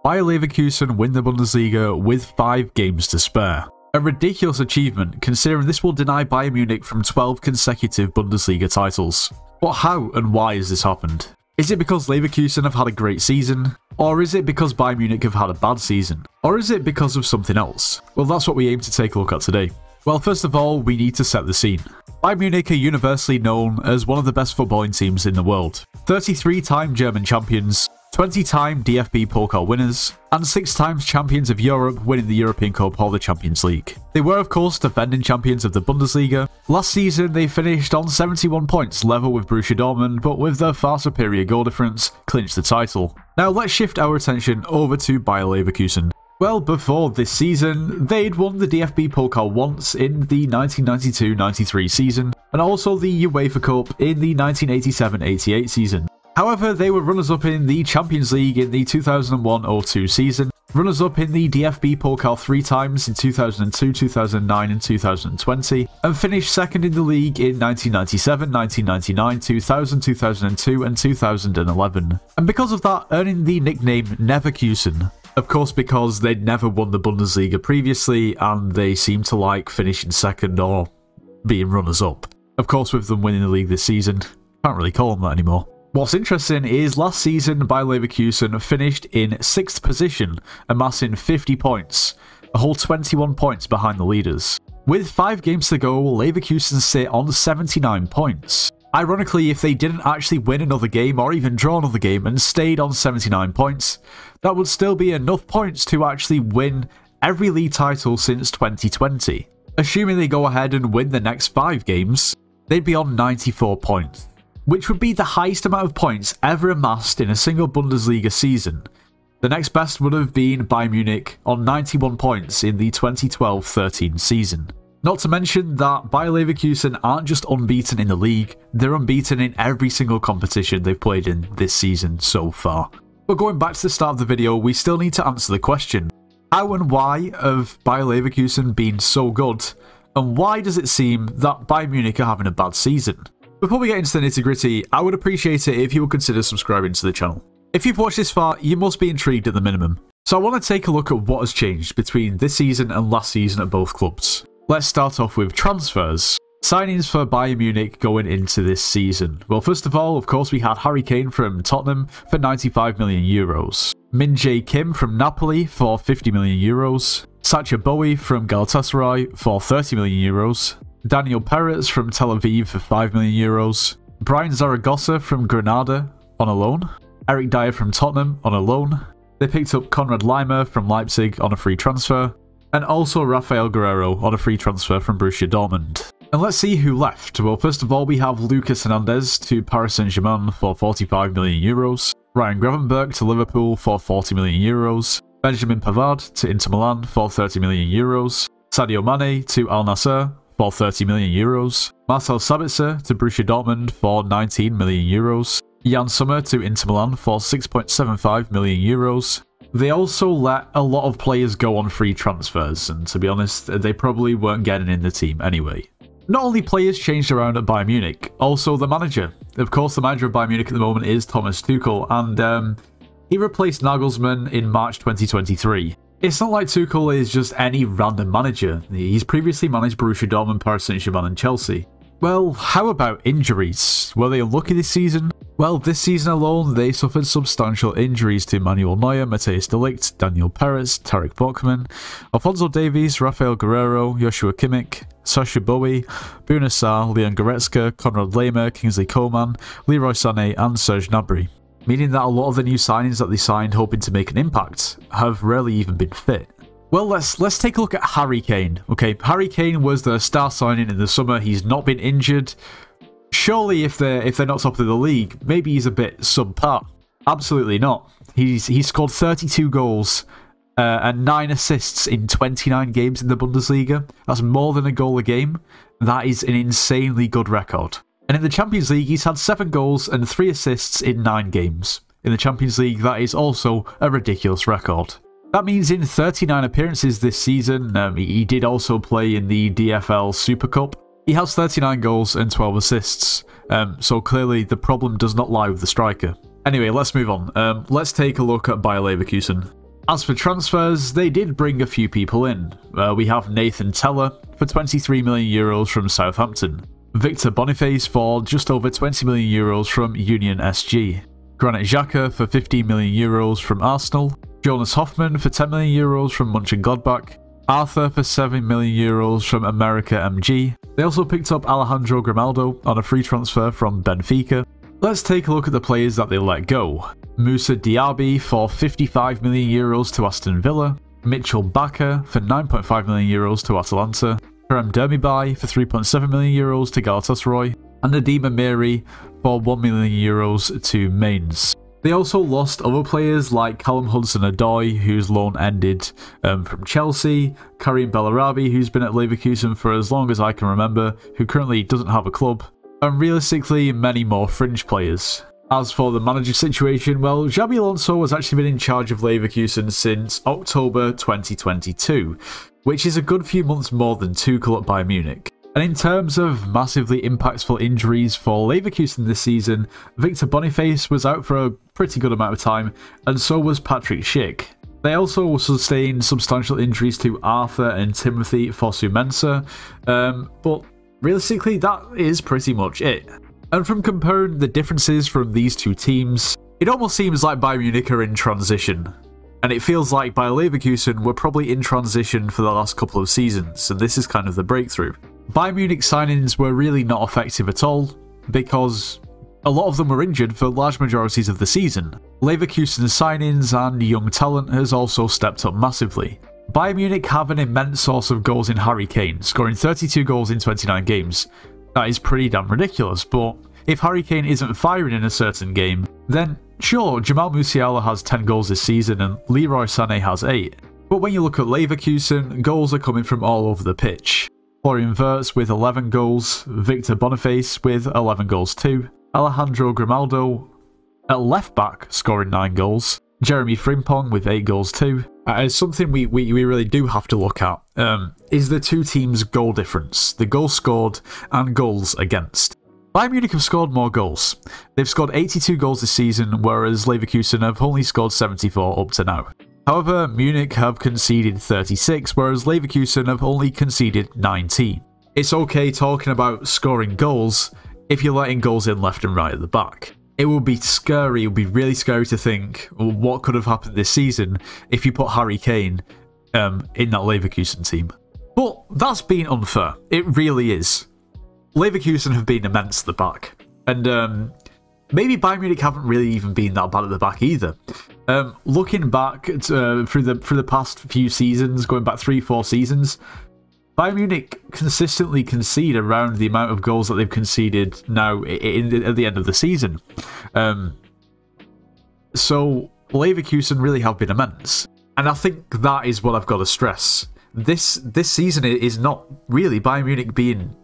Bayer Leverkusen win the Bundesliga with 5 games to spare. A ridiculous achievement, considering this will deny Bayern Munich from 12 consecutive Bundesliga titles. But how and why has this happened? Is it because Leverkusen have had a great season? Or is it because Bayern Munich have had a bad season? Or is it because of something else? Well, that's what we aim to take a look at today. Well, first of all, we need to set the scene. Bayern Munich are universally known as one of the best footballing teams in the world. 33-time German champions, 20-time DFB Pokal winners, and 6 times champions of Europe, winning the European Cup or the Champions League. They were, of course, defending champions of the Bundesliga. Last season, they finished on 71 points, level with Borussia Dortmund, but with their far superior goal difference, clinched the title. Now, let's shift our attention over to Bayer Leverkusen. Well, before this season, they'd won the DFB Pokal once in the 1992-93 season, and also the UEFA Cup in the 1987-88 season. However, they were runners-up in the Champions League in the 2001-02 season, runners-up in the DFB Pokal 3 times in 2002, 2009 and 2020, and finished second in the league in 1997, 1999, 2000, 2002 and 2011. And because of that, earning the nickname Neverkusen. Of course, because they'd never won the Bundesliga previously, and they seemed to like finishing second or being runners-up. Of course, with them winning the league this season, can't really call them that anymore. What's interesting is last season, Bayer Leverkusen finished in 6th position, amassing 50 points, a whole 21 points behind the leaders. With 5 games to go, Leverkusen sit on 79 points. Ironically, if they didn't actually win another game or even draw another game and stayed on 79 points, that would still be enough points to actually win every league title since 2020. Assuming they go ahead and win the next 5 games, they'd be on 94 points, which would be the highest amount of points ever amassed in a single Bundesliga season. The next best would have been Bayern Munich on 91 points in the 2012-13 season. Not to mention that Bayer Leverkusen aren't just unbeaten in the league, they're unbeaten in every single competition they've played in this season so far. But going back to the start of the video, we still need to answer the question, how and why have Bayer Leverkusen been so good, and why does it seem that Bayern Munich are having a bad season? Before we get into the nitty-gritty, I would appreciate it if you would consider subscribing to the channel. If you've watched this far, you must be intrigued at the minimum. So I want to take a look at what has changed between this season and last season at both clubs. Let's start off with transfers. Signings for Bayern Munich going into this season. Well, first of all, of course, we had Harry Kane from Tottenham for 95 million euros. Min Jae Kim from Napoli for 50 million euros. Sacha Boey from Galatasaray for 30 million euros. Daniel Peretz from Tel Aviv for 5 million euros. Brian Zaragoza from Granada on a loan. Eric Dyer from Tottenham on a loan. They picked up Konrad Laimer from Leipzig on a free transfer. And also Rafael Guerreiro on a free transfer from Borussia Dortmund. And let's see who left. Well, first of all, we have Lucas Hernandez to Paris Saint-Germain for 45 million euros. Ryan Gravenberch to Liverpool for 40 million euros. Benjamin Pavard to Inter Milan for 30 million euros. Sadio Mane to Al Nassr for 30 million euros. Marcel Sabitzer to Borussia Dortmund for 19 million euros. Jan Sommer to Inter Milan for 6.75 million euros. They also let a lot of players go on free transfers, and to be honest, they probably weren't getting in the team anyway. Not only players changed around at Bayern Munich, also the manager. Of course, the manager of Bayern Munich at the moment is Thomas Tuchel, and he replaced Nagelsmann in March 2023. It's not like Tuchel is just any random manager. He's previously managed Borussia Dortmund, Paris Saint-Germain and Chelsea. Well, how about injuries? Were they unlucky this season? Well, this season alone, they suffered substantial injuries to Manuel Neuer, Matthias de Ligt, Daniel Peretz, Tarek Bokman, Alphonso Davies, Rafael Guerreiro, Joshua Kimmich, Sacha Boey, Bouna Sarr, Leon Goretzka, Konrad Laimer, Kingsley Coman, Leroy Sané and Serge Gnabry. Meaning that a lot of the new signings that they signed hoping to make an impact have rarely even been fit. Well, let's take a look at Harry Kane. Okay, Harry Kane was the star signing in the summer. He's not been injured. Surely, if they're not top of the league, maybe he's a bit subpar. Absolutely not. He's scored 32 goals and 9 assists in 29 games in the Bundesliga. That's more than a goal a game. That is an insanely good record. And in the Champions League, he's had 7 goals and 3 assists in 9 games. In the Champions League, that is also a ridiculous record. That means in 39 appearances this season, he did also play in the DFL Super Cup. He has 39 goals and 12 assists, so clearly the problem does not lie with the striker. Anyway, let's move on. Let's take a look at Bayer Leverkusen. As for transfers, they did bring a few people in. We have Nathan Teller for €23 million from Southampton, Victor Boniface for just over €20 million from Union SG, Granit Xhaka for €15 million from Arsenal, Jonas Hoffmann for €10 million from Mönchengladbach, Arthur for €7 million from America MG. They also picked up Alejandro Grimaldo on a free transfer from Benfica. Let's take a look at the players that they let go. Moussa Diaby for €55 million to Aston Villa, Mitchell Bakker for €9.5 million to Atalanta, Kerem Demirbay for €3.7 million to Galatasaray, and Nadim Amiri for €1 million to Mainz. They also lost other players like Callum Hudson-Odoi, whose loan ended from Chelsea, Karim Bellarabi, who's been at Leverkusen for as long as I can remember, who currently doesn't have a club, and realistically many more fringe players. As for the manager situation, well, Xabi Alonso has actually been in charge of Leverkusen since October 2022, which is a good few months more than Tuchel at Bayern Munich. And in terms of massively impactful injuries for Leverkusen this season, Victor Boniface was out for a pretty good amount of time, and so was Patrick Schick. They also sustained substantial injuries to Arthur and Timothy Fosu-Mensah, but realistically that is pretty much it. And from comparing the differences from these two teams, it almost seems like Bayern Munich are in transition. And it feels like Bayer Leverkusen were probably in transition for the last couple of seasons, and this is kind of the breakthrough. Bayern Munich signings were really not effective at all, because a lot of them were injured for large majorities of the season. Leverkusen's signings and young talent has also stepped up massively. Bayern Munich have an immense source of goals in Harry Kane, scoring 32 goals in 29 games. That is pretty damn ridiculous, but if Harry Kane isn't firing in a certain game, then sure, Jamal Musiala has 10 goals this season and Leroy Sané has 8. But when you look at Leverkusen, goals are coming from all over the pitch. Florian Wirtz with 11 goals, Victor Boniface with 11 goals too, Alejandro Grimaldo at left back scoring 9 goals, Jeremy Frimpong with 8 goals too. Something we really do have to look at is the two teams' goal difference, the goals scored and goals against. Bayern Munich have scored more goals. They've scored 82 goals this season, whereas Leverkusen have only scored 74 up to now. However, Munich have conceded 36, whereas Leverkusen have only conceded 19. It's okay talking about scoring goals if you're letting goals in left and right at the back. It would be scary, it would be really scary to think what could have happened this season if you put Harry Kane in that Leverkusen team. But that's been unfair. It really is. Leverkusen have been immense at the back. And maybe Bayern Munich haven't really even been that bad at the back either. Looking back through the past few seasons, going back 3-4 seasons, Bayern Munich consistently concede around the amount of goals that they've conceded now at the end of the season. So Leverkusen really have been immense. And I think that is what I've got to stress. This season is not really Bayern Munich being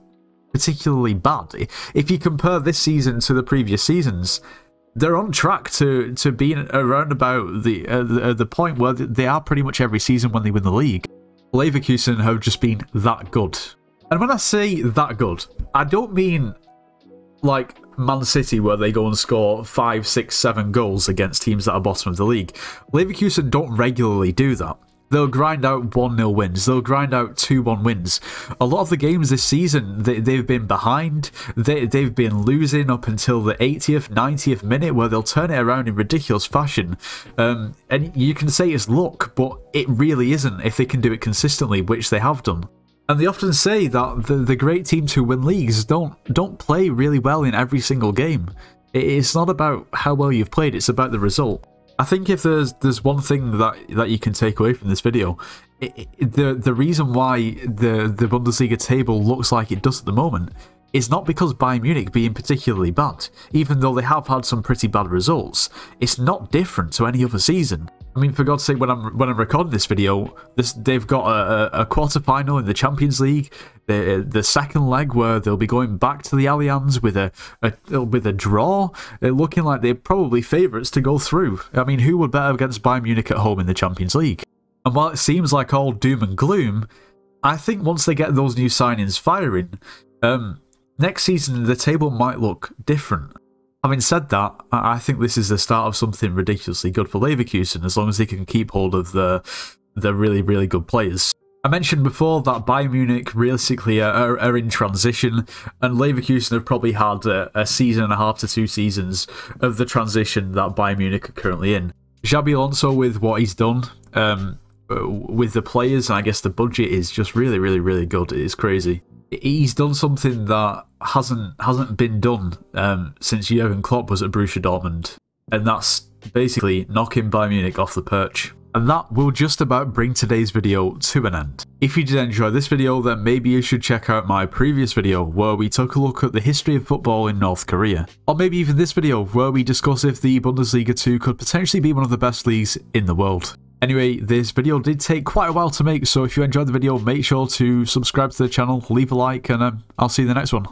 particularly bad. If you compare this season to the previous seasons, they're on track to being around about the point where they are pretty much every season when they win the league. Leverkusen have just been that good. And when I say that good, I don't mean like Man City where they go and score 5, 6, 7 goals against teams that are bottom of the league. Leverkusen don't regularly do that. They'll grind out 1-0 wins. They'll grind out 2-1 wins. A lot of the games this season, they've been behind. They've been losing up until the 80th, 90th minute, where they'll turn it around in ridiculous fashion. And you can say it's luck, but it really isn't if they can do it consistently, which they have done. And they often say that the great teams who win leagues don't play really well in every single game. It's not about how well you've played, it's about the result. I think if there's one thing that you can take away from this video, the reason why the Bundesliga table looks like it does at the moment is not because Bayern Munich being particularly bad, even though they have had some pretty bad results. It's not different to any other season. I mean, for God's sake, when I'm recording this video, they've got a quarter-final in the Champions League, the second leg where they'll be going back to the Allianz with a draw, looking like they're probably favourites to go through. I mean, who would bet against Bayern Munich at home in the Champions League? And while it seems like all doom and gloom, I think once they get those new signings firing, next season the table might look different. Having said that, I think this is the start of something ridiculously good for Leverkusen, as long as they can keep hold of the really, really good players. I mentioned before that Bayern Munich realistically are in transition, and Leverkusen have probably had a season and a half to 2 seasons of the transition that Bayern Munich are currently in. Xabi Alonso, with what he's done with the players, and I guess the budget is just really, really, really good. It is crazy. He's done something that hasn't been done since Jurgen Klopp was at Borussia Dortmund, and that's basically knocking Bayern Munich off the perch. And that will just about bring today's video to an end. If you did enjoy this video, then maybe you should check out my previous video where we took a look at the history of football in North Korea. Or maybe even this video where we discuss if the Bundesliga 2 could potentially be one of the best leagues in the world. Anyway, this video did take quite a while to make, so if you enjoyed the video, make sure to subscribe to the channel, leave a like, and I'll see you in the next one.